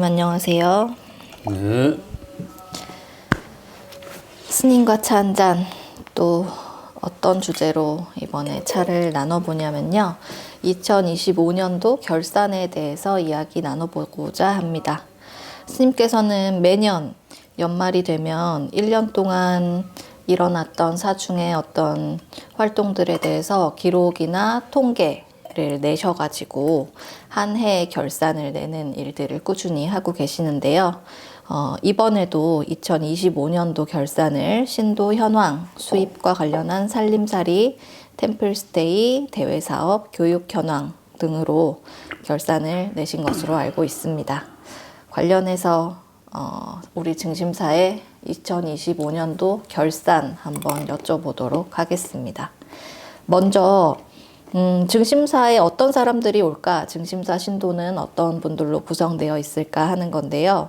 스님 안녕하세요. 네. 스님과 차 한 잔, 또 어떤 주제로 이번에 차를 나눠보냐면요. 2025년도 결산에 대해서 이야기 나눠보고자 합니다. 스님께서는 매년 연말이 되면 1년 동안 일어났던 사중의 어떤 활동들에 대해서 기록이나 통계를 내셔가지고 한 해의 결산을 내는 일들을 꾸준히 하고 계시는데요. 이번에도 2025년도 결산을 신도 현황, 수입과 관련한 살림살이, 템플스테이, 대외사업, 교육 현황 등으로 결산을 내신 것으로 알고 있습니다. 관련해서 우리 증심사의 2025년도 결산 한번 여쭤보도록 하겠습니다. 먼저 증심사에 어떤 사람들이 올까? 증심사 신도는 어떤 분들로 구성되어 있을까 하는 건데요.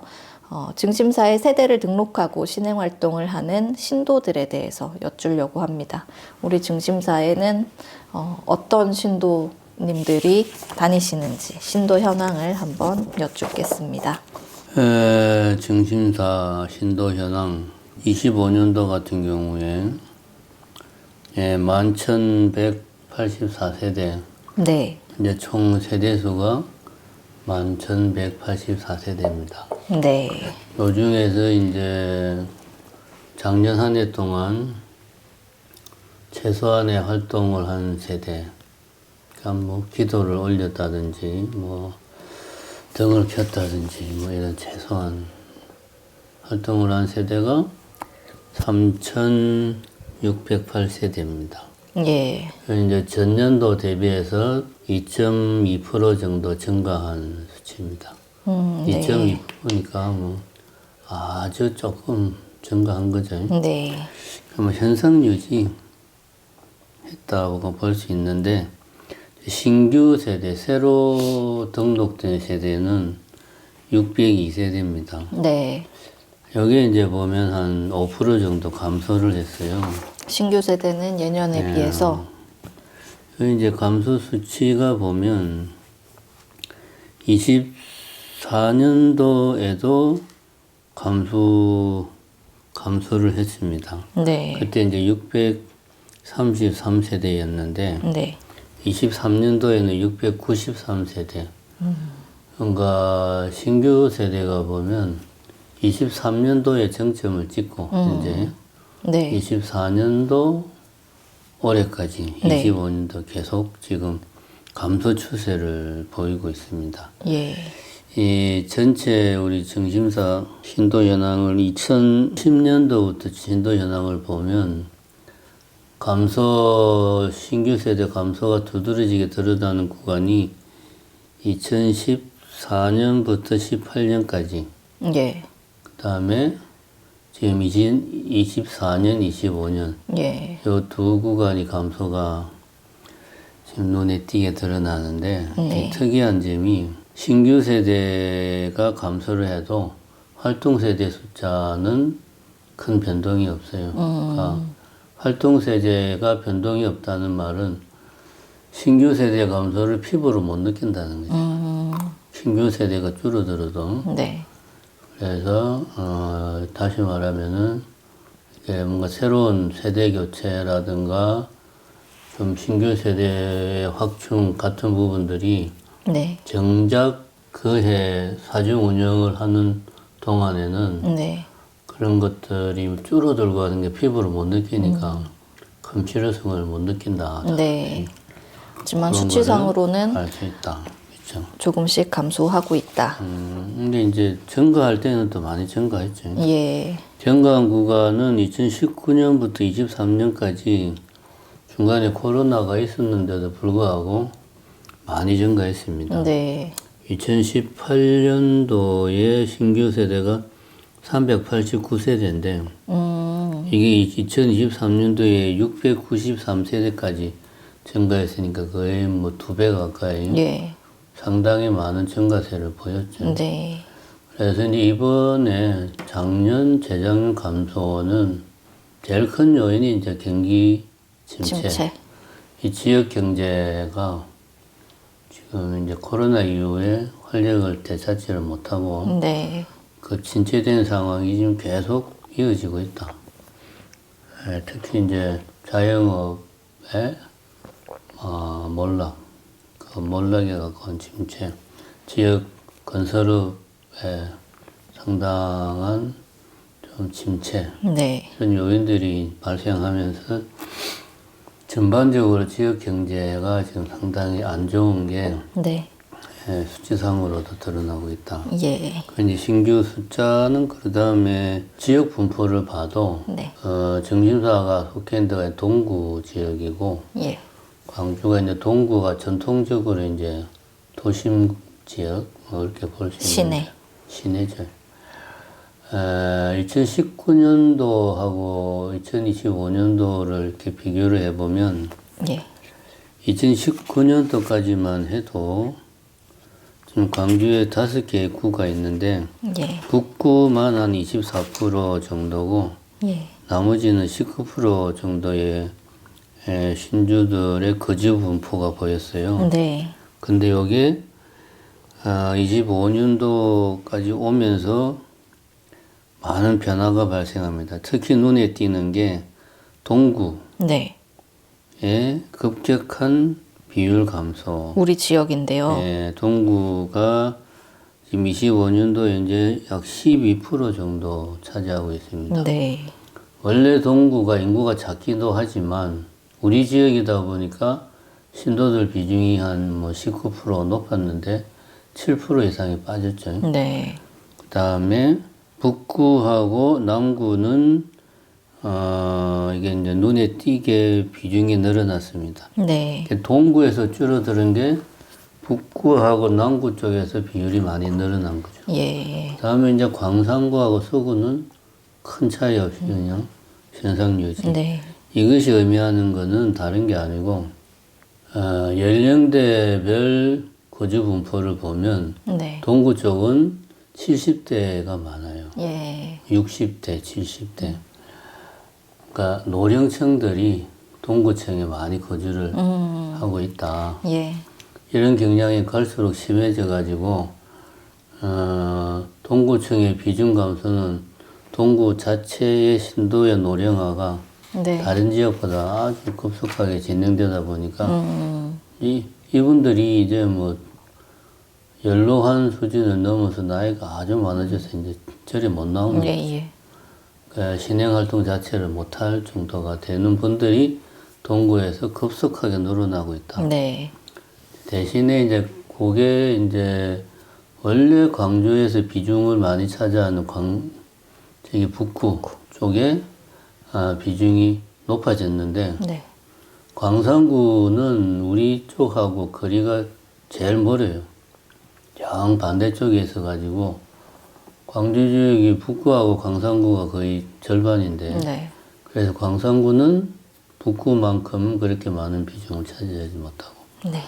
증심사에 세대를 등록하고 신행활동을 하는 신도들에 대해서 여쭈려고 합니다. 우리 증심사에는 어떤 신도님들이 다니시는지 신도 현황을 한번 여쭙겠습니다. 증심사 신도 현황 25년도 같은 경우에 11,184세대. 네. 이제 총 세대수가 11,184세대입니다. 네. 요 중에서 이제 작년 한 해 동안 최소한의 활동을 한 세대, 그러니까 뭐 기도를 올렸다든지 뭐 등을 켰다든지 뭐 이런 최소한 활동을 한 세대가 3,608세대입니다. 예. 이제 전년도 대비해서 2.2% 정도 증가한 수치입니다. 2.2%니까 뭐 아주 조금 증가한 거죠. 네. 그럼 현상 유지 했다고 볼 수 있는데, 신규 세대, 새로 등록된 세대는 602세대입니다. 네. 여기에 이제 보면 한 5% 정도 감소를 했어요. 신규 세대는 예년에 비해서 여기 이제 감소 수치가 보면 24년도에도 감소를 했습니다. 네. 그때 이제 633세대였는데 네. 23년도에는 693세대. 그러니까 신규 세대가 보면 23년도에 정점을 찍고 이제 네. 24년도 올해까지 네. 25년도 계속 지금 감소 추세를 보이고 있습니다. 예. 이 전체 우리 증심사 신도 현황을 2010년도부터 신도 현황을 보면 신규 세대 감소가 두드러지게 드러나는 구간이 2014년부터 18년까지. 예. 그 다음에 지금 24년, 25년. 예. 요 두 구간이 감소가 지금 눈에 띄게 드러나는데, 네. 이 특이한 점이 신규 세대가 감소를 해도 활동 세대 숫자는 큰 변동이 없어요. 그러니까 활동 세대가 변동이 없다는 말은 신규 세대 감소를 피부로 못 느낀다는 거죠. 신규 세대가 줄어들어도. 네. 그래서 다시 말하면은 이게 뭔가 새로운 세대 교체라든가 좀 신규 세대 확충 같은 부분들이 네. 정작 그해 사중 운영을 하는 동안에는 네. 그런 것들이 줄어들고 하는 게 피부로 못 느끼니까 큰 필요성을 못 느낀다. 네. 하지만 수치상으로는 알 수 있다. 그렇죠. 조금씩 감소하고 있다. 근데 이제 증가할 때는 또 많이 증가했죠. 예. 증가한 구간은 2019년부터 23년까지 중간에 코로나가 있었는데도 불구하고 많이 증가했습니다. 네. 2018년도에 신규 세대가 389세대인데 이게 2023년도에 693세대까지 증가했으니까 거의 뭐 2배 가까이 예. 상당히 많은 증가세를 보였죠. 네. 그래서 이제 이번에 작년, 재작년 감소는 제일 큰 요인이 이제 경기 침체. 침체. 이 지역 경제가 지금 이제 코로나 이후에 활력을 되찾지를 못하고 네. 그 침체된 상황이 지금 계속 이어지고 있다. 특히 이제 자영업의 몰락, 그 몰락에 가까운 침체, 지역 건설업에 상당한 좀 침체, 네. 이런 요인들이 발생하면서 전반적으로 지역 경제가 지금 상당히 안 좋은 게 네. 수치상으로도 드러나고 있다. 예. 이제 신규 숫자는 그 다음에 지역 분포를 봐도 네. 정심사가 속해 있는 데가 동구 지역이고 예. 광주가 이제 동구가 전통적으로 이제 도심 지역 이렇게 볼 수 있는 시내죠. 2019년도하고 2025년도를 이렇게 비교를 해보면 예. 2019년도까지만 해도 지금 광주에 5개의 구가 있는데 예. 북구만 한 24% 정도고 예. 나머지는 19% 정도의 신주들의 거주 분포가 보였어요. 네. 근데 여기에 25년도까지 오면서 많은 변화가 발생합니다. 특히 눈에 띄는 게 동구의 네. 급격한 비율 감소. 우리 지역인데요. 동구가 지금 25년도에 이제 약 12% 정도 차지하고 있습니다. 네. 원래 동구가 인구가 작기도 하지만 우리 지역이다 보니까 신도들 비중이 한 19% 높았는데 7% 이상이 빠졌죠. 네. 그 다음에 북구하고 남구는 이게 이제 눈에 띄게 비중이 늘어났습니다. 네. 동구에서 줄어드는 게 북구하고 남구 쪽에서 비율이 많이 늘어난 거죠. 예. 다음에 이제 광산구하고 서구는 큰 차이 없이 그냥 현상 유지. 네. 이것이 의미하는 것은 다른 게 아니고 연령대별 거주 분포를 보면 네. 동구 쪽은 70대가 많아요. 예. 60대, 70대. 그러니까 노령층들이 동구청에 많이 거주를 하고 있다. 예. 이런 경향이 갈수록 심해져 가지고 동구청의 비중 감소는 동구 자체의 신도의 노령화가 네. 다른 지역보다 아주 급속하게 진행되다 보니까 이분들이 이제 뭐 연로한 수준을 넘어서 나이가 아주 많아져서 이제 절에 못 나오는 거죠. 예. 그러니까 신행 활동 자체를 못할 정도가 되는 분들이 동구에서 급속하게 늘어나고 있다. 네. 대신에 이제 그게 이제 원래 광주에서 비중을 많이 차지하는 저기 북구 쪽에 비중이 높아졌는데 네. 광산구는 우리 쪽하고 거리가 제일 멀어요. 정 반대쪽에 있어가지고 광주 지역이 북구하고 광산구가 거의 절반인데 네. 그래서 광산구는 북구만큼 그렇게 많은 비중을 차지하지 못하고 네.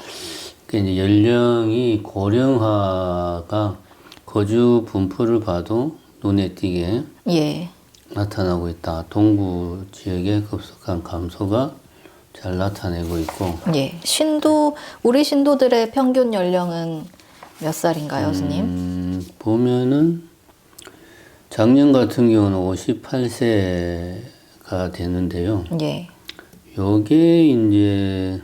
그러니까 이제 연령이 고령화가 거주 분포를 봐도 눈에 띄게 예. 나타나고 있다. 동구 지역의 급속한 감소가 잘 나타내고 있고 예. 우리 신도들의 평균 연령은 몇 살인가요, 스님? 보면은 작년 같은 경우는 58세가 되는데요. 예. 요게 이제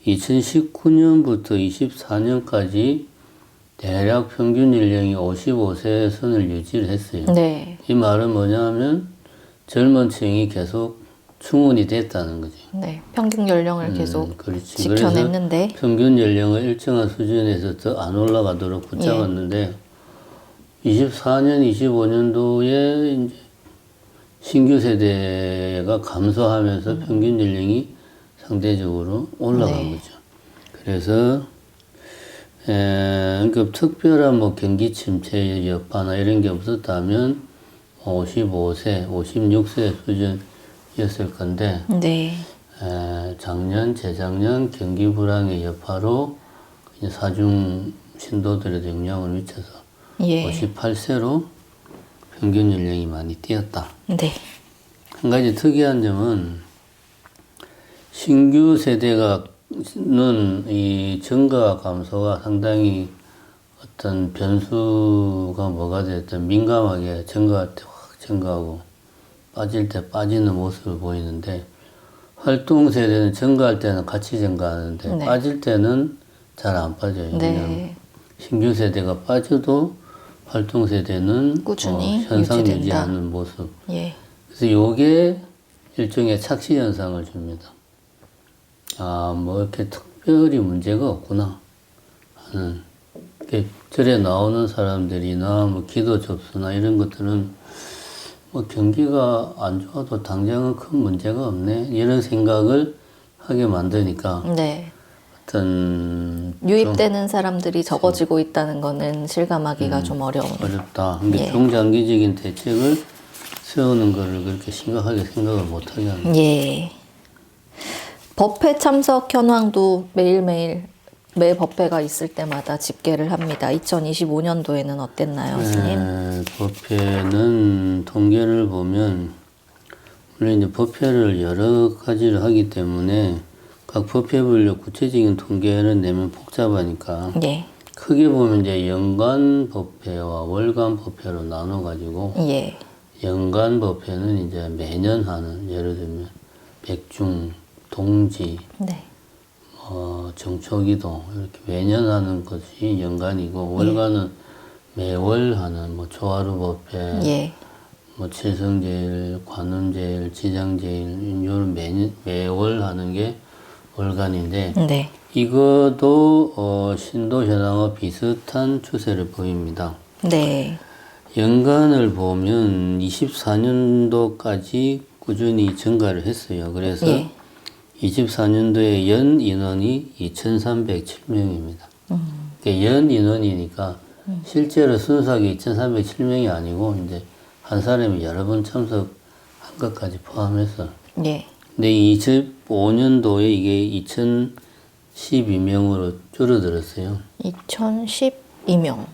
2019년부터 24년까지 대략 평균 연령이 55세 선을 유지를 했어요. 네. 이 말은 뭐냐면 젊은 층이 계속 충원이 됐다는 거죠. 네. 평균 연령을 계속 그렇지. 지켜냈는데. 그래서 평균 연령을 일정한 수준에서 더 안 올라가도록 붙잡았는데 24년, 25년도에 이제 신규 세대가 감소하면서 평균 연령이 상대적으로 올라간 거죠. 그래서 그러니까 특별한 뭐 경기 침체 여파나 이런 게 없었다면 55세, 56세 수준이었을 건데 네. 작년, 재작년 경기 불황의 여파로 사중 신도들에도 영향을 미쳐서 예. 58세로 평균 연령이 많이 뛰었다. 네. 한 가지 특이한 점은 신규 세대가 이 증가 감소가 상당히 어떤 변수가 뭐가 됐든 민감하게 증가할 때 확 증가하고 빠질 때 빠지는 모습을 보이는데 활동 세대는 증가할 때는 같이 증가하는데 네. 빠질 때는 잘 안 빠져요. 네. 신규 세대가 빠져도 활동 세대는 꾸준히 현상 유지된다. 유지하는 모습. 예. 그래서 이게 일종의 착시 현상을 줍니다. 아, 뭐 이렇게 특별히 문제가 없구나 하는. 이렇게 절에 나오는 사람들이나 뭐 기도 접수나 이런 것들은 뭐 경기가 안 좋아도 당장은 큰 문제가 없네 이런 생각을 하게 만드니까 네. 어떤 유입되는 사람들이 적어지고 있다는 거는 실감하기가 좀 어려운. 어렵다. 근데 예. 중장기적인 대책을 세우는 거를 그렇게 심각하게 생각을 못하게 하는. 예. 법회 참석 현황도 매일매일 매 법회가 있을 때마다 집계를 합니다. 2025년도에는 어땠나요, 스님? 네, 법회는 통계를 보면 물론 이제 법회를 여러 가지를 하기 때문에 각 법회별로 구체적인 통계를 내면 복잡하니까 예. 크게 보면 이제 연간 법회와 월간 법회로 나눠 가지고 예. 연간 법회는 이제 매년 하는 예를 들면 백중, 동지, 네. 정초기도 이렇게 매년 하는 것이 연간이고 월간은 매월 하는 뭐 초하루 법회, 예. 뭐 칠성제일, 관음제일, 지장제일 이런 매월 하는 게 월간인데 네. 이것도 신도 현황과 비슷한 추세를 보입니다. 네. 연간을 보면 24년도까지 꾸준히 증가를 했어요. 그래서 예. 24년도에 연 인원이 2,307명입니다. 연 인원이니까 실제로 순수하게 2,307명이 아니고 이제 한 사람이 여러 번 참석한 것까지 포함해서. 예. 근데 25년도에 이게 2,012명으로 줄어들었어요. 2012명.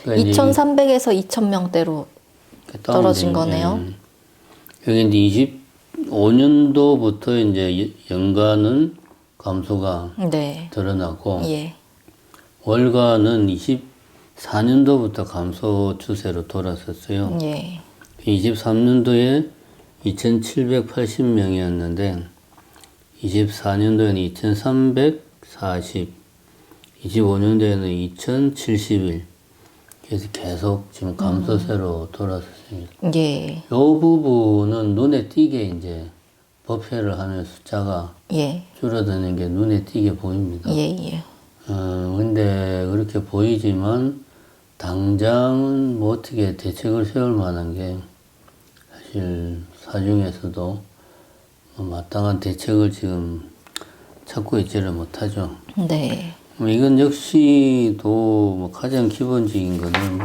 그러니까 2,300에서 2,000명대로 떨어진 거네요. 여기 이제 25년도부터 이제 연간은 감소가 네. 드러나고 예. 월간은 24년도부터 감소 추세로 돌아섰어요. 예. 23년도에 2,780명이었는데 24년도에는 2,340, 25년도에는 2,071. 그래서 계속 지금 감소세로 돌아섰습니다. 예. 이 부분은 눈에 띄게 이제 법회를 하는 숫자가 예. 줄어드는 게 눈에 띄게 보입니다. 예. 예. 근데 그렇게 보이지만 당장은 뭐 어떻게 대책을 세울 만한 게 사실 사중에서도 마땅한 대책을 지금 찾고 있지를 못하죠. 네. 이건 역시도 뭐 가장 기본적인 거는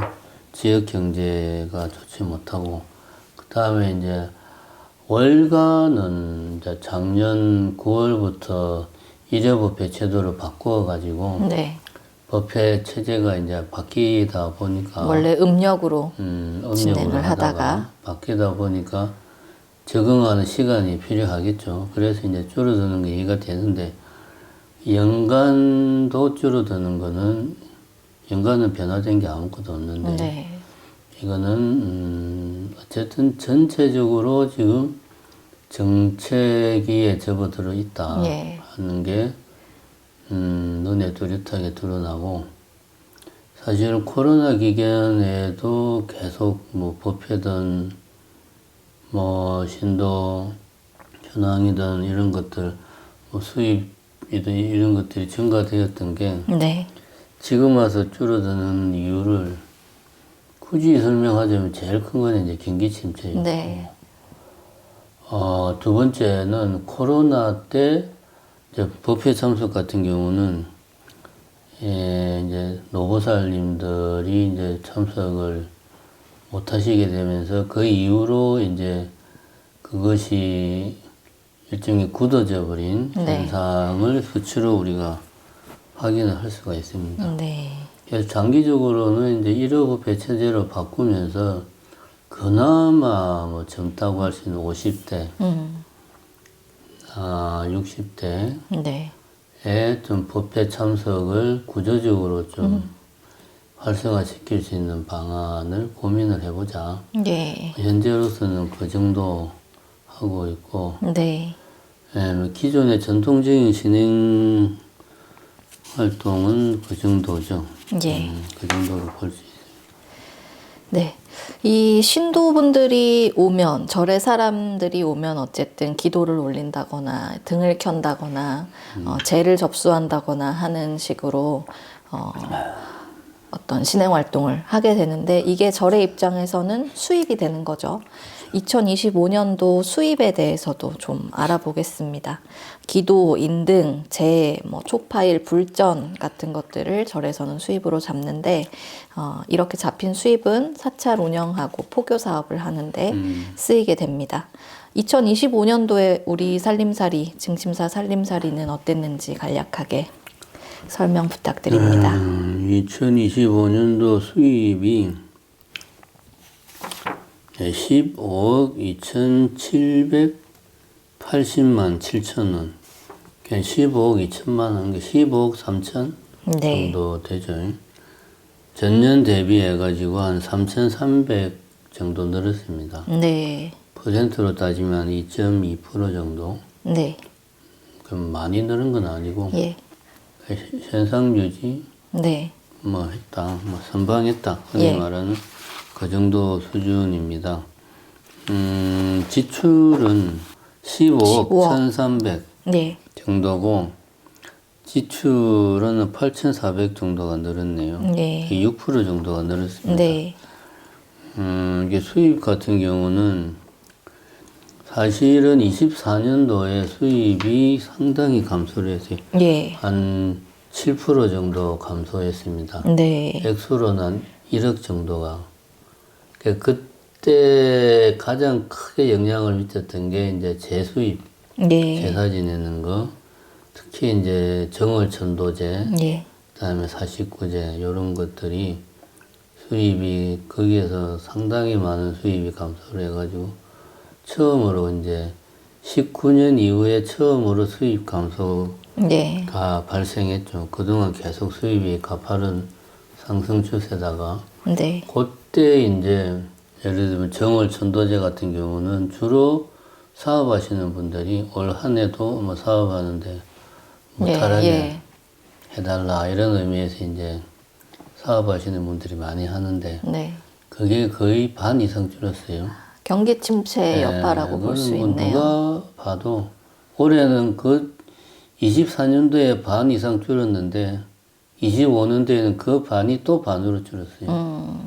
지역 경제가 좋지 못하고, 그 다음에 이제 월가는 이제 작년 9월부터 일회법회 제도로 바꾸어가지고, 네. 법회 체제가 이제 바뀌다 보니까, 원래 음력으로 음력으로 진행을 하다가 바뀌다 보니까 적응하는 시간이 필요하겠죠. 그래서 이제 줄어드는 게 이해가 되는데, 연간도 줄어드는 거는 연간은 변화된 게 아무것도 없는데 네. 이거는 어쨌든 전체적으로 지금 정체기에 접어들어 있다 예. 하는 게 눈에 뚜렷하게 드러나고, 사실 코로나 기간에도 계속 뭐 법회든 뭐 신도 현황이든 이런 것들 뭐 수입 이런 것들이 증가되었던 게 네. 지금 와서 줄어드는 이유를 굳이 설명하자면 제일 큰 건 이제 경기 침체였고, 네. 두 번째는 코로나 때 이제 법회 참석 같은 경우는 이제 노보살님들이 이제 참석을 못 하시게 되면서 그 이후로 이제 그것이 일종의 굳어져 버린 네. 현상을 수치로 우리가 확인을 할 수가 있습니다. 네. 그래서 장기적으로는 이제 1호법회 체제로 바꾸면서 그나마 뭐 젊다고 할 수 있는 50대, 60대 네. 좀 법회 참석을 구조적으로 좀 활성화시킬 수 있는 방안을 고민을 해보자. 예. 현재로서는 그 정도 하고 있고, 네. 기존의 전통적인 진행 활동은 그 정도죠. 예. 그 정도로 볼 수 있어요. 네. 이 신도분들이 오면, 절에 사람들이 오면 어쨌든 기도를 올린다거나 등을 켠다거나 제를 접수한다거나 하는 식으로 어떤 신행 활동을 하게 되는데 이게 절의 입장에서는 수입이 되는 거죠. 2025년도 수입에 대해서도 좀 알아보겠습니다. 기도, 인등, 제, 초파일, 불전 같은 것들을 절에서는 수입으로 잡는데 이렇게 잡힌 수입은 사찰 운영하고 포교 사업을 하는데 쓰이게 됩니다. 2025년도에 우리 살림살이, 증심사 살림살이는 어땠는지 간략하게 설명 부탁드립니다. 2025년도 수입이 15억 2,780만 7천 원. 그냥 15억 2천만 원, 15억 3천 네. 정도 되죠. 전년 대비해가지고 한 3,300 정도 늘었습니다. 네. 퍼센트로 따지면 2.2% 정도. 네. 그럼 많이 늘은 건 아니고, 예. 현상 유지, 네. 했다, 선방했다. 흔히 예. 말하는 그 정도 수준입니다. 지출은 15억 1,300 네. 정도고, 지출은 8,400 정도가 늘었네요. 네. 6% 정도가 늘었습니다. 네. 이게 수입 같은 경우는 사실은 24년도에 수입이 상당히 감소를 했어요. 예. 한 7% 정도 감소했습니다. 네. 액수로는 한 1억 정도가. 그때 가장 크게 영향을 미쳤던 게 이제 재수입, 예. 제사 지내는 거, 특히 이제 정월천도제, 예. 그다음에 사십구제 이런 것들이 수입이 거기에서 상당히 많은 수입이 감소를 해가지고 처음으로 이제 19년 이후에 처음으로 수입 감소가 예. 발생했죠. 그동안 계속 수입이 가파른 상승 추세다가 네. 그때 이제 예를 들면 정월천도제 같은 경우는 주로 사업하시는 분들이 올 한 해도 사업하는데 무탈하게 예. 해달라 이런 의미에서 이제 사업하시는 분들이 많이 하는데 네. 그게 거의 반 이상 줄었어요. 경기 침체 여파라고 볼 수 그거는 있네요. 누가 봐도 올해는 그 24년도에 반 이상 줄었는데 25년도에는 그 반이 또 반으로 줄었어요.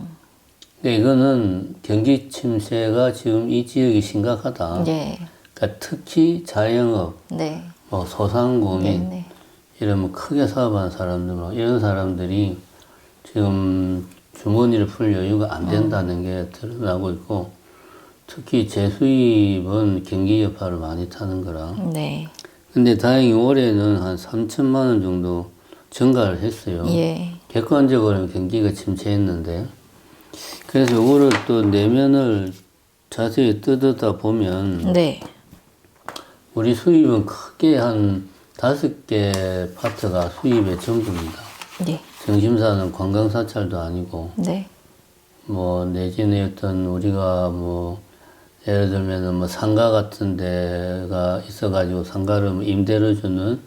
근데 이거는 경기 침체가 지금 이 지역이 심각하다. 예. 그러니까 특히 자영업, 네. 소상공인 네. 이런 크게 사업하는 사람들, 이런 사람들이 지금 주머니를 풀 여유가 안 된다는 게 드러나고 있고, 특히 재수입은 경기 여파를 많이 타는 거라. 네. 근데 다행히 올해는 한 3천만 원 정도 증가를 했어요. 예. 객관적으로는 경기가 침체했는데, 그래서 이거를 또 내면을 자세히 뜯어다 보면, 네. 우리 수입은 크게 한 5개 파트가 수입의 전부입니다. 예. 정심사는 관광사찰도 아니고, 네. 내지는 어떤 우리가 예를 들면은 상가 같은 데가 있어가지고 상가를 임대를 주는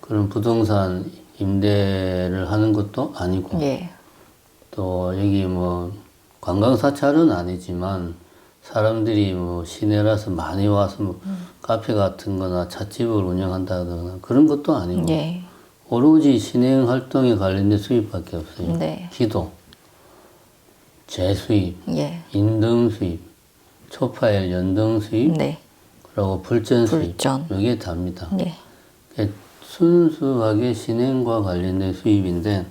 그런 부동산 임대를 하는 것도 아니고, 예. 또 여기 관광사찰은 아니지만 사람들이 시내라서 많이 와서 카페 같은 거나 찻집을 운영한다거나 그런 것도 아니고, 예. 오로지 신행 활동에 관련된 수입밖에 없어요. 네. 기도, 재수입, 예. 인등 수입, 초파일 연등 수입, 네. 그리고 불전 수입. 불전. 이게 답니다. 예. 순수하게 신행과 관련된 수입인데,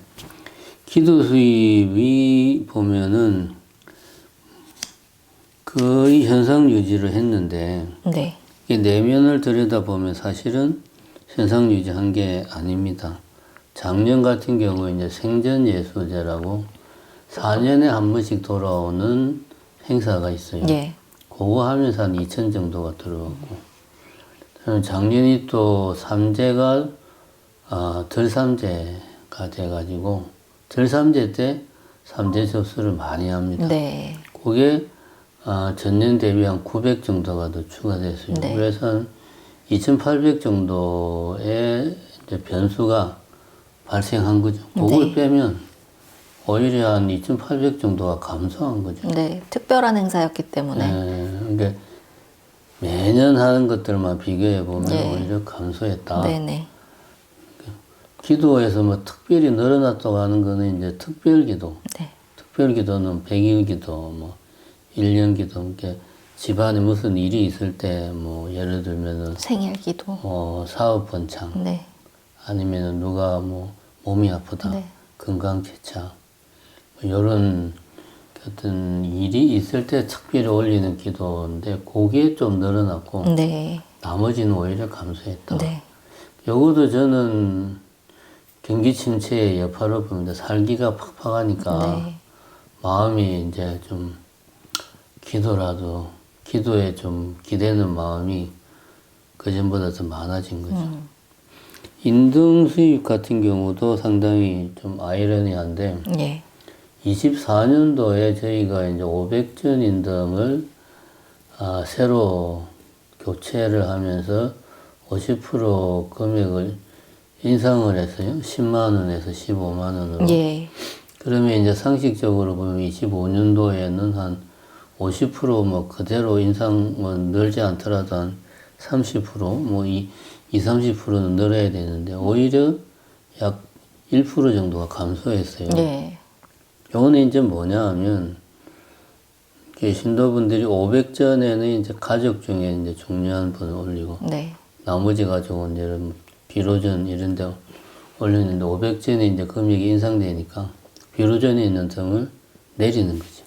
기도 수입이 보면은 거의 현상 유지를 했는데, 네. 이 내면을 들여다보면 사실은 현상 유지한 게 아닙니다. 작년 같은 경우에 이제 생전예수제라고 4년에 한 번씩 돌아오는 행사가 있어요. 예. 그거 하면서 한 2천 정도가 들어왔고, 작년이 또 삼재가 들삼재가 돼가지고 들삼재 때 삼재 접수를 많이 합니다. 네. 그게 전년 대비 한 900 정도가 더 추가됐어요. 네. 그래서 한 2,800 정도의 이제 변수가 발생한 거죠. 그걸 네. 빼면 오히려 한 2,800 정도가 감소한 거죠. 네. 특별한 행사였기 때문에. 그러니까 매년 하는 것들만 비교해 보면 네. 오히려 감소했다. 네네. 기도에서 뭐 특별히 늘어났다고 하는 거는 이제 특별기도. 네. 특별기도는 100일기도, 뭐 1년기도, 이렇게 집안에 무슨 일이 있을 때, 뭐 예를 들면은 생일기도. 사업 번창, 네. 아니면은 누가 뭐 몸이 아프다, 네. 건강 개차, 뭐 이런 어떤 일이 있을 때 특별히 올리는 기도인데 그게 좀 늘어났고 네. 나머지는 오히려 감소했다. 네. 요것도 저는 경기 침체의 여파로 봅니다. 살기가 팍팍하니까 네. 마음이 이제 좀 기도에 좀 기대는 마음이 그전보다 더 많아진 거죠. 인등 수입 같은 경우도 상당히 좀 아이러니한데 예. 24년도에 저희가 이제 500전 인등을 새로 교체를 하면서 50% 금액을 인상을 했어요. 10만 원에서 15만 원으로. 예. 그러면 이제 상식적으로 보면 25년도에는 한 50%뭐 그대로 인상은 늘지 않더라도 한 30%뭐 30%는 늘어야 되는데 오히려 약 1% 정도가 감소했어요. 예. 요거는 이제 뭐냐 하면 신도분들이 500전에는 이제 가족 중에 이제 중요한 분을 올리고 네. 나머지 가족은 이제 비로전 이런 데 올렸는데 500전에 이제 금액이 인상되니까 비로전에 있는 등을 내리는 거지.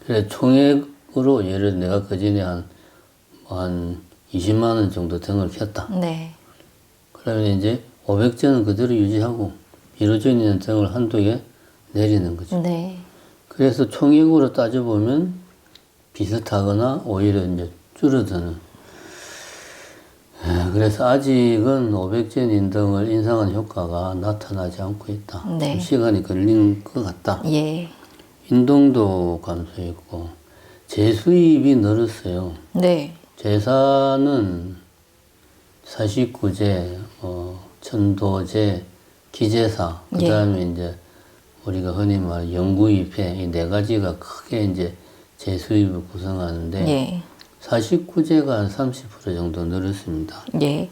그래서 총액으로 예를 내가 그 전에 한 20만 원 정도 등을 켰다. 네. 그러면 이제 500전은 그대로 유지하고 비로전 있는 등을 한두 개 내리는 거죠. 네. 그래서 총액으로 따져보면 비슷하거나 오히려 이제 줄어드는. 그래서 아직은 500전 인등을 인상한 효과가 나타나지 않고 있다. 네. 좀 시간이 걸린 것 같다. 예. 인동도 감소했고 재수입이 늘었어요. 네. 제사는 49제, 천도제, 기제사, 그 다음에 이제 우리가 흔히 말하는 영구입회 이 네 가지가 크게 이제 재수입을 구성하는데 예. 49제가 한 30% 정도 늘었습니다. 예.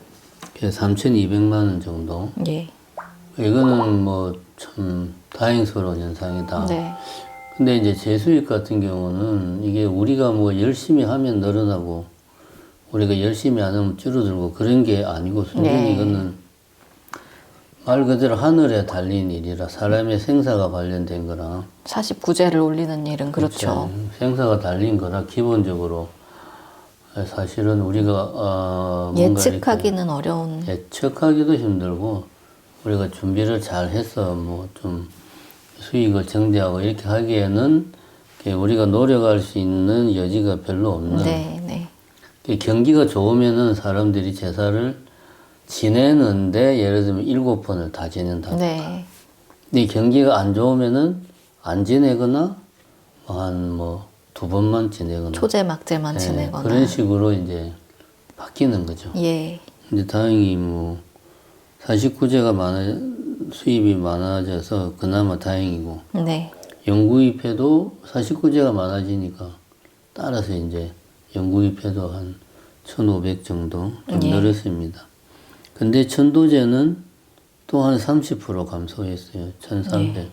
그래서 3,200만 원 정도. 예. 이거는 뭐 참 다행스러운 현상이다. 네. 근데 이제 재수입 같은 경우는 이게 우리가 뭐 열심히 하면 늘어나고 우리가 열심히 안 하면 줄어들고 그런 게 아니고 순전히 네. 이거는 말 그대로 하늘에 달린 일이라 사람의 생사가 관련된 거라 49제를 올리는 일은 그렇죠. 생사가 달린 거라 기본적으로 사실은 우리가 뭔가 예측하기는 어려운. 예측하기도 힘들고 우리가 준비를 잘 해서 뭐 좀 수익을 정대하고 이렇게 하기에는 우리가 노력할 수 있는 여지가 별로 없는. 네. 네. 경기가 좋으면은 사람들이 제사를 지내는데 예를 들면 7번을 다 지낸다. 네. 근데 경기가 안 좋으면은 안 지내거나 한 뭐 2번만 지내거나 초제 막제만 지내거나. 그런 식으로 이제 바뀌는 거죠. 예. 근데 다행히 뭐 49제가 수입이 많아져서 그나마 다행이고 네. 영구입회도 49제가 많아지니까 따라서 이제 영구입회도 한 1,500 정도 좀 예. 늘었습니다. 근데 천도제는 또 한 30% 감소했어요. 1,300. 예.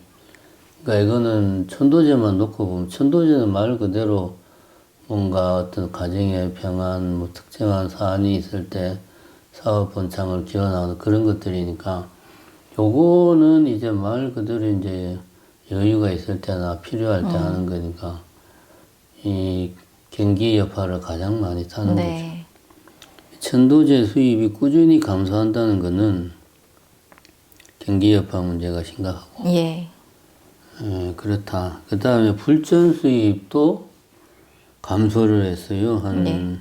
그러니까 이거는 천도제만 놓고 보면 천도제는 말 그대로 뭔가 어떤 가정의 평안, 뭐 특정한 사안이 있을 때 사업 번창을 기원하는 그런 것들이니까 요거는 이제 말 그대로 이제 여유가 있을 때나 필요할 때 하는 거니까 이 경기 여파를 가장 많이 타는 네. 거죠. 천도제 수입이 꾸준히 감소한다는 거는 경기 여파 문제가 심각하고 예. 그렇다. 그 다음에 불전 수입도 감소를 했어요. 한 네.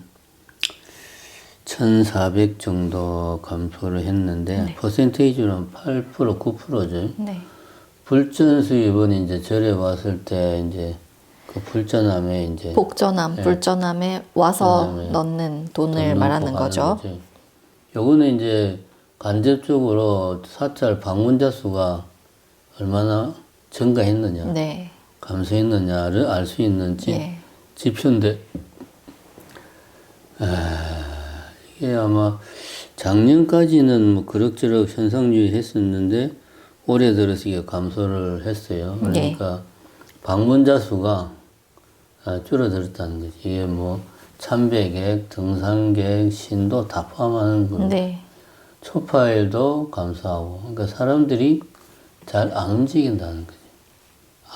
1,400 정도 감소를 했는데 네. 퍼센테이지로는 8% 9%죠. 네. 불전 수입은 이제 절에 왔을 때 이제 그 불전함에 이제 복전함, 네. 불전함에 와서 불전함에 넣는 돈 돈을 넣고 말하는 가는 거죠. 거지. 요거는 이제 간접적으로 사찰 방문자 수가 얼마나 증가했느냐, 네. 감소했느냐를 알 수 있는지 예. 지표인데, 이게 아마 작년까지는 뭐 그럭저럭 현상 유지했었는데 올해 들어서 이게 감소를 했어요. 그러니까 방문자 수가 줄어들었다는 거지. 이게 뭐 참배객, 등산객, 신도 다 포함하는 거. 네. 초파일도 감소하고, 그러니까 사람들이 잘 안 움직인다는 거지.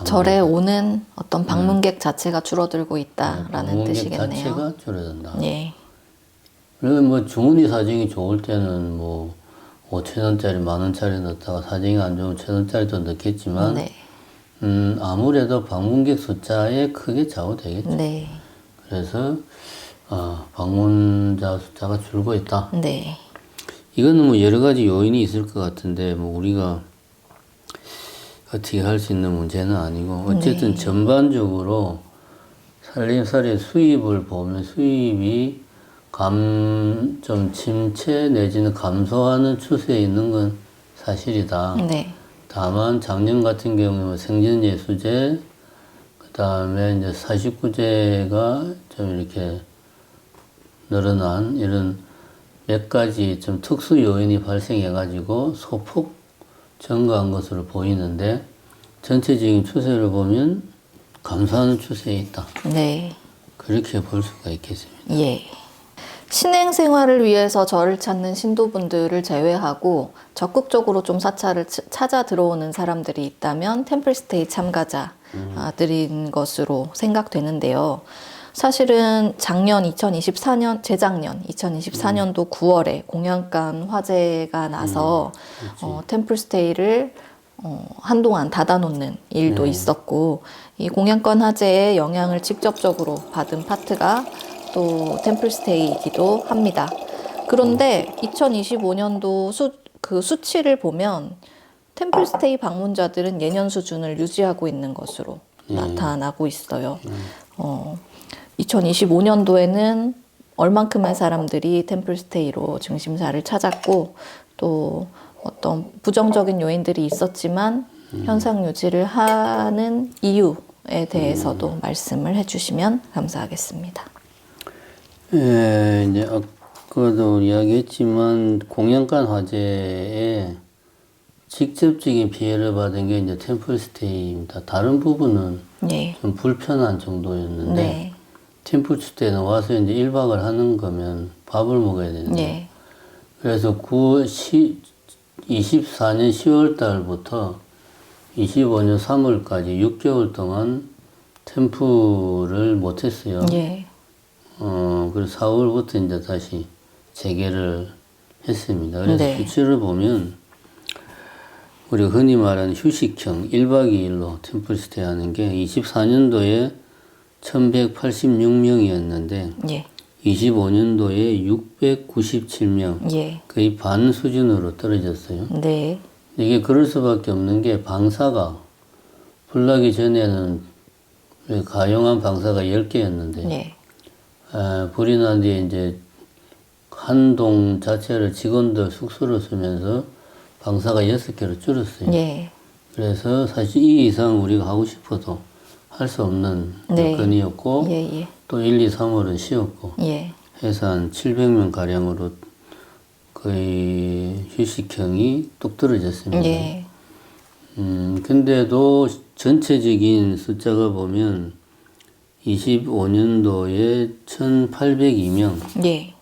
절에 오는 어떤 방문객 자체가 줄어들고 있다라는 방문객 뜻이겠네요. 자체가 줄어든다. 예. 그리고 뭐 주문이 사정이 좋을 때는 뭐 5,000원짜리, 10,000원짜리 넣었다가 사정이 안 좋으면 1,000원짜리도 넣겠지만, 네. 아무래도 방문객 숫자에 크게 좌우되겠죠. 네. 그래서 방문자 숫자가 줄고 있다. 네. 이거는 뭐 여러 가지 요인이 있을 것 같은데 뭐 우리가 어떻게 할 수 있는 문제는 아니고 어쨌든 전반적으로 살림살이 수입을 보면 수입이 좀 침체 내지는 감소하는 추세에 있는 건 사실이다. 네. 다만 작년 같은 경우에 뭐 생전예수제, 그 다음에 이제 49제가 좀 이렇게 늘어난 이런 몇 가지 좀 특수 요인이 발생해가지고 소폭 증가한 것으로 보이는데 전체적인 추세를 보면 감소하는 추세에 있다. 네. 그렇게 볼 수가 있겠습니다. 예. 신행 생활을 위해서 절을 찾는 신도분들을 제외하고 적극적으로 좀 사찰을 찾아 들어오는 사람들이 있다면 템플스테이 참가자들인 것으로 생각되는데요. 사실은 작년 2024년, 재작년 2024년도 9월에 공양간 화재가 나서 템플스테이를 한동안 닫아놓는 일도 있었고, 이 공양간 화재의 영향을 직접적으로 받은 파트가 또 템플스테이이기도 합니다. 그런데 2025년도 그 수치를 보면 템플스테이 방문자들은 예년 수준을 유지하고 있는 것으로 나타나고 있어요. 2025년도에는 얼만큼의 사람들이 템플스테이로 중심사를 찾았고 또 어떤 부정적인 요인들이 있었지만 현상 유지를 하는 이유에 대해서도 말씀을 해주시면 감사하겠습니다. 예, 이제 아까도 이야기했지만 공양간 화재에 직접적인 피해를 받은 게 이제 템플스테이입니다. 다른 부분은 네. 좀 불편한 정도였는데 네. 템플스테이는 와서 이제 1박을 하는 거면 밥을 먹어야 되는데 네. 그래서 24년 10월 달부터 25년 3월까지 6개월 동안 템플을 못했어요. 네. 그래서 4월부터 이제 다시 재개를 했습니다. 그래서 네. 수치를 보면 우리가 흔히 말하는 휴식형 1박 2일로 템플스테이 하는 게 24년도에 1186명이었는데 예. 25년도에 697명, 예. 거의 반 수준으로 떨어졌어요. 네. 이게 그럴 수밖에 없는 게 방사가 불나기 전에는 가용한 방사가 10개였는데 네. 불이 난 뒤에 이제 한 동 자체를 직원들 숙소로 쓰면서 방사가 6개로 줄었어요. 예. 그래서 사실 이 이상 우리가 하고 싶어도 할 수 없는 네. 여건이었고 예. 예. 또 1, 2, 3월은 쉬었고 예. 해서 한 700명 가량으로 거의 휴식형이 뚝 떨어졌습니다. 예. 근데도 전체적인 숫자가 보면 25년도에 1,802명입니다. 예.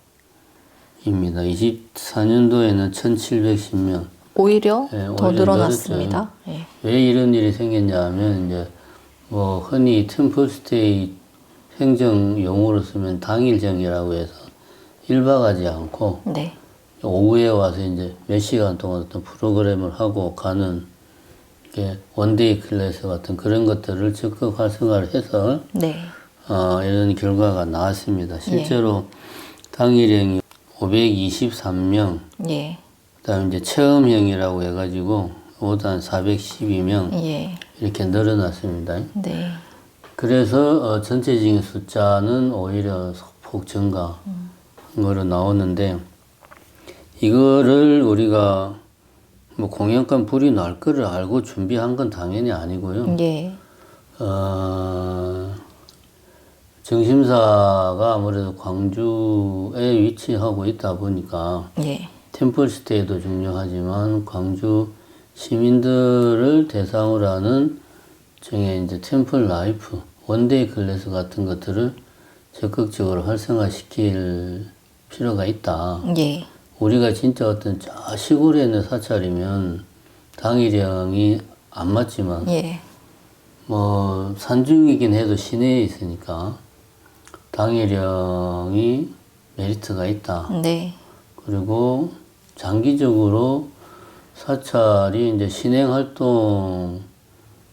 24년도에는 1,710명. 오히려 예, 더 오히려 늘어났습니다. 예. 왜 이런 일이 생겼냐 하면 이제 뭐 흔히 템플스테이 행정 용어로 쓰면 당일정이라고 해서 1박 하지 않고 네. 오후에 와서 이제 몇 시간 동안 어떤 프로그램을 하고 가는 게 원데이 클래스 같은 그런 것들을 적극 활성화를 해서 네. 이런 결과가 나왔습니다. 실제로 당일행이 523명, 예. 그다음에 이제 체험형이라고 해가지고 5단 412명 예. 이렇게 늘어났습니다. 네. 그래서 전체적인 숫자는 오히려 소폭 증가한 거로 나오는데 이거를 우리가 뭐 공연관 불이 날 거를 알고 준비한 건 당연히 아니고요. 예. 정심사가 아무래도 광주에 위치하고 있다 보니까 예. 템플스테이도 중요하지만 광주 시민들을 대상으로 하는 중에 이제 템플 라이프, 원데이 클래스 같은 것들을 적극적으로 활성화시킬 필요가 있다. 예. 우리가 진짜 어떤 시골에 있는 사찰이면 당일형이 안 맞지만 예. 뭐 산중이긴 해도 시내에 있으니까 당일형이 메리트가 있다. 네. 그리고 장기적으로 사찰이 이제 신행 활동,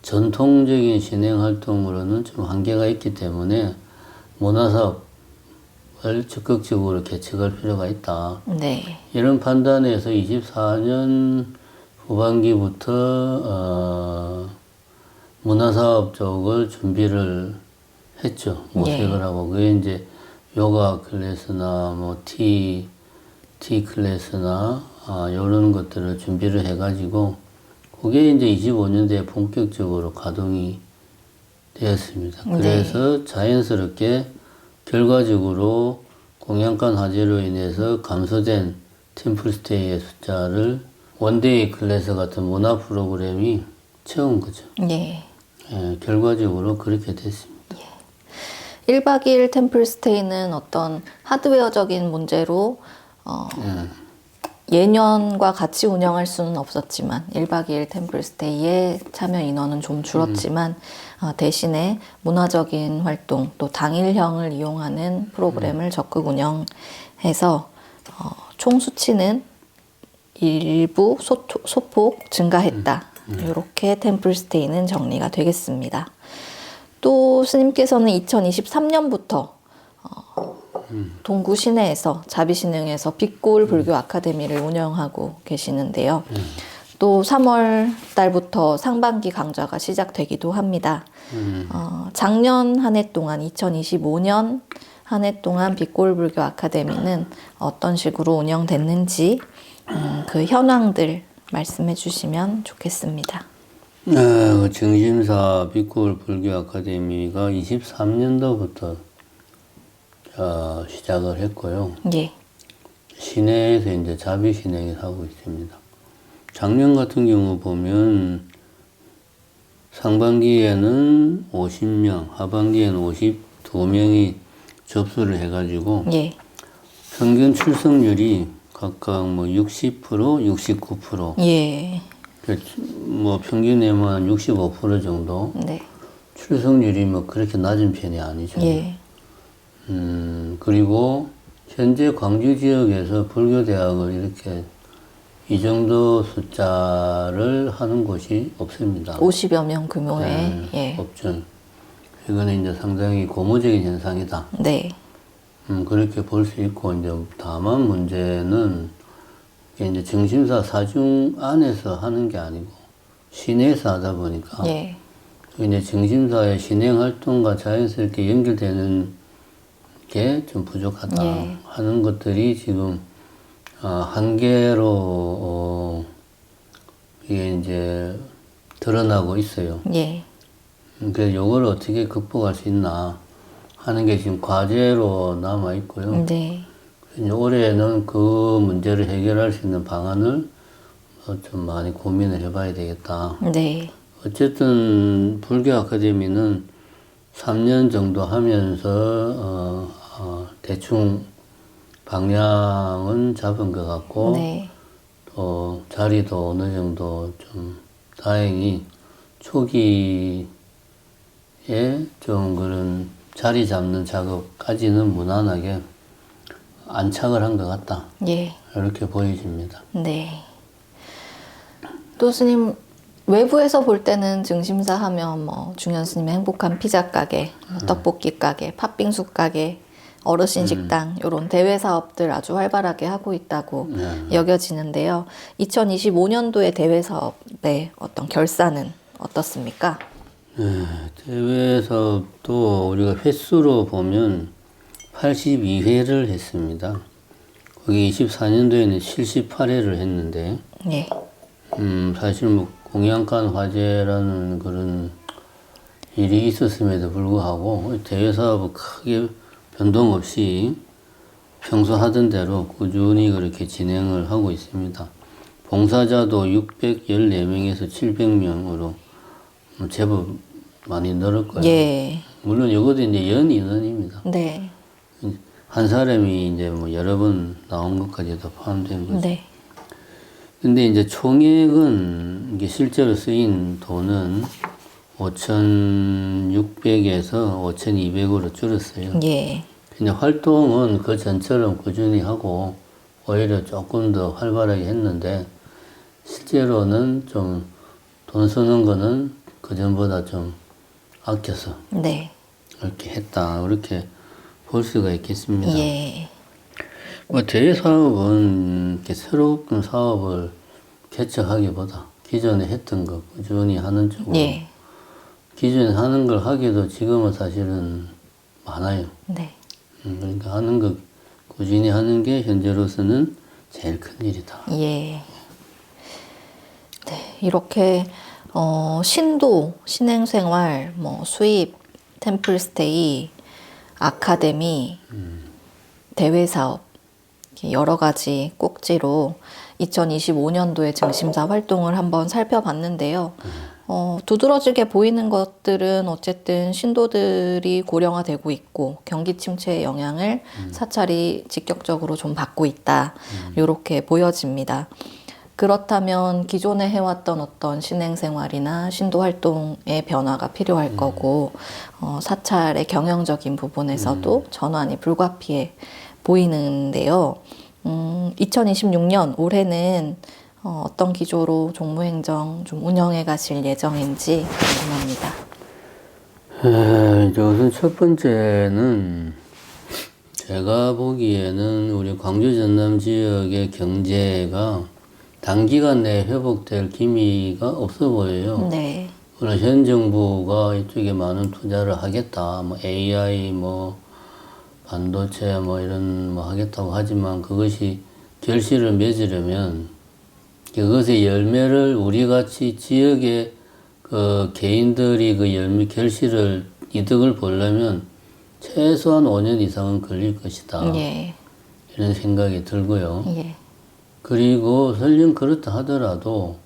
전통적인 신행 활동으로는 좀 한계가 있기 때문에 문화사업을 적극적으로 개척할 필요가 있다. 네. 이런 판단에서 24년 후반기부터 문화사업 쪽을 준비를 했죠. 모색을 하고. 그게 이제 요가 클래스나 뭐 티 클래스나 이런 것들을 준비를 해가지고 그게 이제 25년도에 본격적으로 가동이 되었습니다. 그래서 자연스럽게 결과적으로 공양간 화재로 인해서 감소된 템플스테이의 숫자를 원데이 클래스 같은 문화 프로그램이 채운 거죠. 예. 예, 결과적으로 그렇게 됐습니다. 1박 2일 템플스테이는 어떤 하드웨어적인 문제로 예년과 같이 운영할 수는 없었지만 1박 2일 템플스테이의 참여 인원은 좀 줄었지만 대신에 문화적인 활동 또 당일형을 이용하는 프로그램을 적극 운영해서 총 수치는 일부 소폭 증가했다. 이렇게 템플스테이는 정리가 되겠습니다. 또 스님께서는 2023년부터 동구 시내에서 자비신흥에서 빛골 불교 아카데미를 운영하고 계시는데요. 또 3월 달부터 상반기 강좌가 시작되기도 합니다. 작년 한 해 동안 2025년 한 해 동안 빛골 불교 아카데미는 어떤 식으로 운영됐는지 그 현황들 말씀해 주시면 좋겠습니다. 그 정심사 빛골 불교 아카데미가 23년도부터 시작을 했고요. 예. 시내에서 이제 자비 진행을 하고 있습니다. 작년 같은 경우 보면 상반기에는 50명, 하반기에는 52명이 접수를 해가지고 예. 평균 출석률이 각각 뭐 60%, 69%, 예. 뭐 평균에만 65% 정도. 네. 출석률이 뭐 그렇게 낮은 편이 아니죠. 예. 그리고 현재 광주 지역에서 불교대학을 이렇게 이 정도 숫자를 하는 곳이 없습니다. 50여 명 규모의 네, 예. 없죠. 이거는 이제 상당히 고무적인 현상이다. 네. 그렇게 볼 수 있고, 이제 다만 문제는 이제 정심사 사중 안에서 하는 게 아니고 시내에서 하다 보니까 예. 이제 정심사의 신행 활동과 자연스럽게 연결되는 게 좀 부족하다 예. 하는 것들이 지금 한계로 이게 이제 드러나고 있어요. 예. 그래서 이걸 어떻게 극복할 수 있나 하는 게 지금 과제로 남아 있고요. 네. 이제 올해는 그 문제를 해결할 수 있는 방안을 좀 많이 고민을 해봐야 되겠다. 네. 어쨌든 불교 아카데미는 3년 정도 하면서 대충 방향은 잡은 것 같고 네. 또 자리도 어느 정도 좀 다행히 초기에 좀 그런 자리 잡는 작업까지는 무난하게 안착을 한 것 같다. 예. 이렇게 보여집니다. 네. 또 스님 외부에서 볼 때는 증심사 하면 뭐 중현 스님의 행복한 피자 가게, 떡볶이 가게, 팥빙수 가게, 어르신 식당 이런 대외 사업들 아주 활발하게 하고 있다고 여겨지는데요. 2025년도의 대외 사업의 어떤 결산은 어떻습니까? 대외 사업도 우리가 횟수로 보면 82회를 했습니다. 거기 24년도에는 78회를 했는데, 예. 사실 뭐 공양간 화재라는 그런 일이 있었음에도 불구하고 대외 사업은 크게 변동 없이 평소 하던 대로 꾸준히 그렇게 진행을 하고 있습니다. 봉사자도 614명에서 700명으로 제법 많이 늘었고요. 예. 물론 이것도 이제 연 인원입니다. 네. 한 사람이 이제 뭐 여러 번 나온 것까지도 포함된 거죠. 네. 근데 이제 총액은 이게 실제로 쓰인 돈은 5,600에서 5,200으로 줄었어요. 예. 근데 활동은 그 전처럼 꾸준히 하고 오히려 조금 더 활발하게 했는데 실제로는 좀 돈 쓰는 거는 그 전보다 좀 아껴서 네. 이렇게 했다. 그렇게 볼 수가 있겠습니다. 예. 뭐 대외 사업은 이렇게 새로운 사업을 개척하기보다 기존에 했던 거 꾸준히 하는 쪽으로 예. 기존에 하는 걸 하기도 지금은 사실은 많아요. 네. 그러니까 하는 거 꾸준히 하는 게 현재로서는 제일 큰 일이다. 예. 네. 이렇게 신도, 신행생활, 뭐 수입, 템플스테이, 아카데미, 대외 사업 여러 가지 꼭지로 2025년도에 증심사 활동을 한번 살펴봤는데요. 두드러지게 보이는 것들은 어쨌든 신도들이 고령화되고 있고 경기 침체의 영향을 사찰이 직접적으로 좀 받고 있다. 이렇게 보여집니다. 그렇다면 기존에 해왔던 어떤 신행생활이나 신도 활동의 변화가 필요할 거고 사찰의 경영적인 부분에서도 전환이 불가피해 보이는데요. 2026년 올해는 어떤 기조로 종무행정 좀 운영해 가실 예정인지 궁금합니다. 이제 우선 첫 번째는 제가 보기에는 우리 광주 전남 지역의 경제가 단기간 내에 회복될 기미가 없어 보여요. 네. 물론 현 정부가 이쪽에 많은 투자를 하겠다, 뭐 AI, 뭐 반도체, 뭐 이런 뭐 하겠다고 하지만 그것이 결실을 맺으려면 그것의 열매를 우리 같이 지역의 그 개인들이 그 열매 결실을 이득을 보려면 최소한 5년 이상은 걸릴 것이다. 예. 이런 생각이 들고요. 예. 그리고 설령 그렇다 하더라도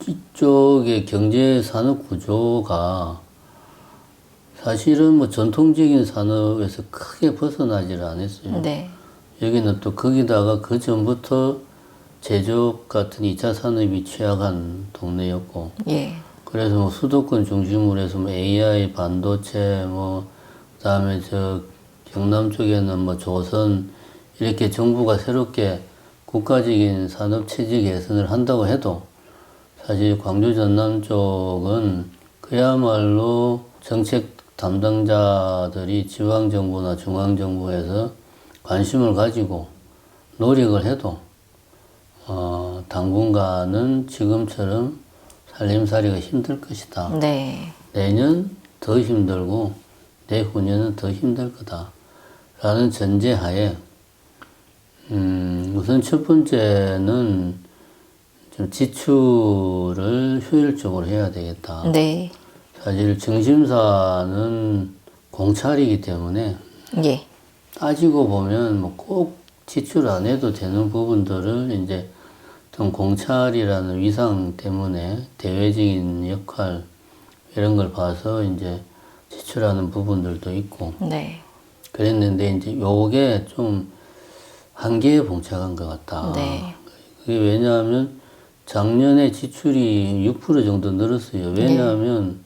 이쪽의 경제 산업 구조가 사실은 뭐 전통적인 산업에서 크게 벗어나지를 않았어요. 네. 여기는 또 거기다가 그 전부터 제조업 같은 2차 산업이 취약한 동네였고, 예. 그래서 뭐 수도권 중심으로 해서 뭐 AI, 반도체, 뭐, 그 다음에 저 경남 쪽에는 뭐 조선, 이렇게 정부가 새롭게 국가적인 산업 체질 개선을 한다고 해도 사실 광주 전남 쪽은 그야말로 정책 담당자들이 지방정부나 중앙정부에서 관심을 가지고 노력을 해도 당분간은 지금처럼 살림살이가 힘들 것이다. 네. 내년 더 힘들고 내후년은 더 힘들 거다. 라는 전제하에 우선 첫 번째는 좀 지출을 효율적으로 해야 되겠다. 네. 사실 증심사는 공찰이기 때문에 예. 따지고 보면 뭐 꼭 지출 안 해도 되는 부분들을 이제 어떤 공찰이라는 위상 때문에 대외적인 역할 이런 걸 봐서 이제 지출하는 부분들도 있고 네. 그랬는데 이제 요게 좀 한계에 봉착한 것 같다. 네. 그게 왜냐하면 작년에 지출이 6% 정도 늘었어요. 왜냐하면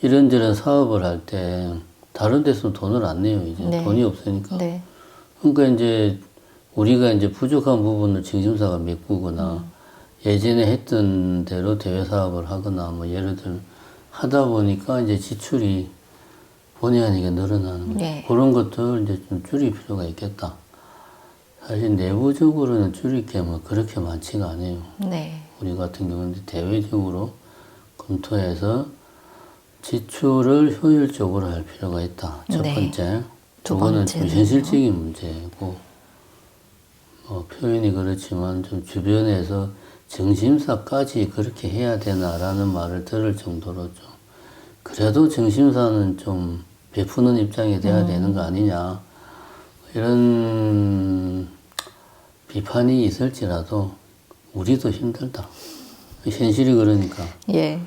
이런저런 사업을 할 때 다른 데서 돈을 안 내요. 이제 네. 돈이 없으니까. 네. 그러니까 이제 우리가 이제 부족한 부분을 증심사가 메꾸거나 예전에 했던 대로 대외 사업을 하거나 뭐 예를 들면 하다 보니까 이제 지출이 본의 아니게 늘어나는 거죠. 예. 그런 것들 이제 좀 줄일 필요가 있겠다. 사실 내부적으로는 줄일 게 뭐 그렇게 많지가 않아요. 네. 우리 같은 경우는 대외적으로 검토해서 지출을 효율적으로 할 필요가 있다. 첫 네. 번째. 두 그거는 좀 번째는요? 현실적인 문제고, 표현이 그렇지만 좀 주변에서 정심사까지 그렇게 해야 되나라는 말을 들을 정도로 좀, 그래도 정심사는 좀 베푸는 입장이 돼야 되는 거 아니냐. 이런 비판이 있을지라도 우리도 힘들다. 현실이 그러니까. 예.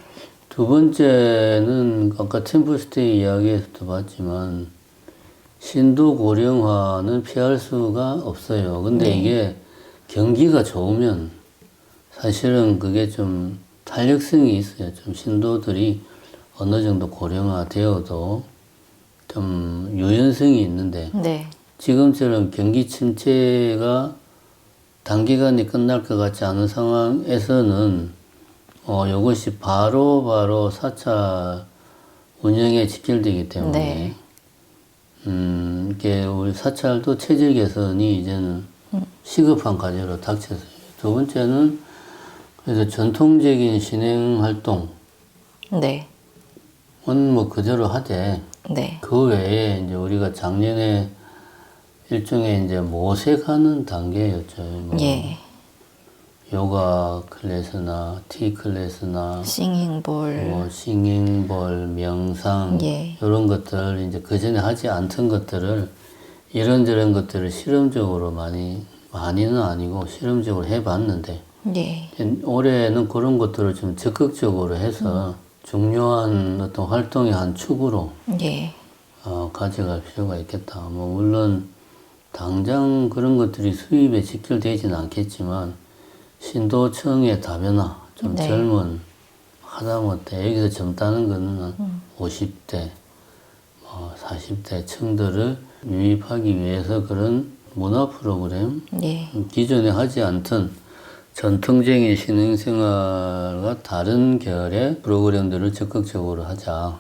두 번째는 아까 템플스테이 이야기에서도 봤지만 신도 고령화는 피할 수가 없어요. 근데 네. 이게 경기가 좋으면 사실은 그게 좀 탄력성이 있어요. 좀 신도들이 어느 정도 고령화 되어도 좀 유연성이 있는데 네. 지금처럼 경기 침체가 단기간에 끝날 것 같지 않은 상황에서는 이것이 바로 4차 운영에 직결되기 때문에 네. 이게 우리 사찰도 체질 개선이 이제는 시급한 과제로 닥쳤어요. 두 번째는 그래서 전통적인 신행 활동은 네. 뭐 그대로 하되 네. 그 외에 이제 우리가 작년에 일종의 이제 모색하는 단계였죠. 뭐 예. 요가 클래스나 티 클래스나 싱잉볼. 싱잉볼, 명상 예. 이런 것들 이제 그 전에 하지 않던 것들을 이런저런 것들을 실험적으로 많이는 아니고 실험적으로 해봤는데 예. 올해는 그런 것들을 좀 적극적으로 해서 중요한 어떤 활동의 한 축으로 예. 가져갈 필요가 있겠다. 뭐 물론 당장 그런 것들이 수입에 직결되지는 않겠지만 신도청의 다변화, 좀 네. 젊은 하다못해 여기서 젊다는 거는 한 50대, 40대 층들을 유입하기 위해서 그런 문화 프로그램, 예. 기존에 하지 않던 전통적인 신흥생활과 다른 결의 프로그램들을 적극적으로 하자.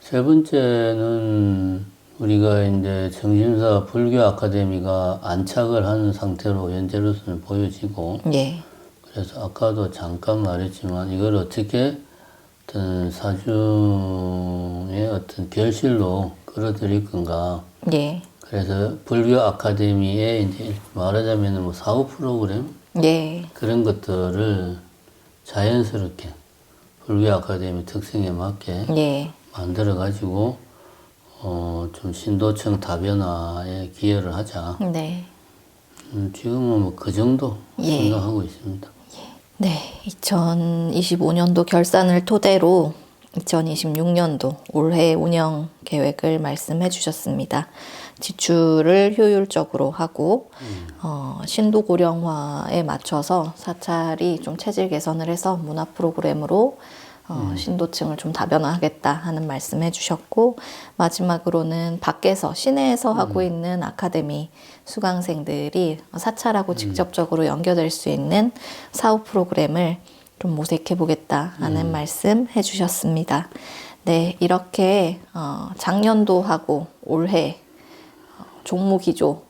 세 번째는 우리가 이제 정신사 불교 아카데미가 안착을 하는 상태로 현재로서는 보여지고, 예. 그래서 아까도 잠깐 말했지만 이걸 어떻게 어떤 사중의 어떤 결실로 끌어들일 건가. 예. 그래서 불교 아카데미에 이제 말하자면 뭐 사후 프로그램 예. 그런 것들을 자연스럽게 불교 아카데미 특성에 맞게 예. 만들어 가지고 좀 신도청 다변화에 기여를 하자. 네. 지금은 뭐 그 정도 예. 생각하고 있습니다. 네. 2025년도 결산을 토대로 2026년도 올해 운영 계획을 말씀해 주셨습니다. 지출을 효율적으로 하고 신도 고령화에 맞춰서 사찰이 좀 체질 개선을 해서 문화 프로그램으로 신도층을 좀 다변화하겠다 하는 말씀해 주셨고, 마지막으로는 밖에서 시내에서 하고 있는 아카데미 수강생들이 사찰하고 직접적으로 연결될 수 있는 사후 프로그램을 좀 모색해 보겠다 하는 말씀 해주셨습니다. 네, 이렇게 작년도 하고 올해 종무 기조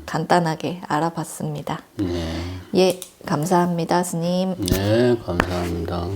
간단하게 알아봤습니다. 네. 예, 감사합니다, 스님. 네, 감사합니다.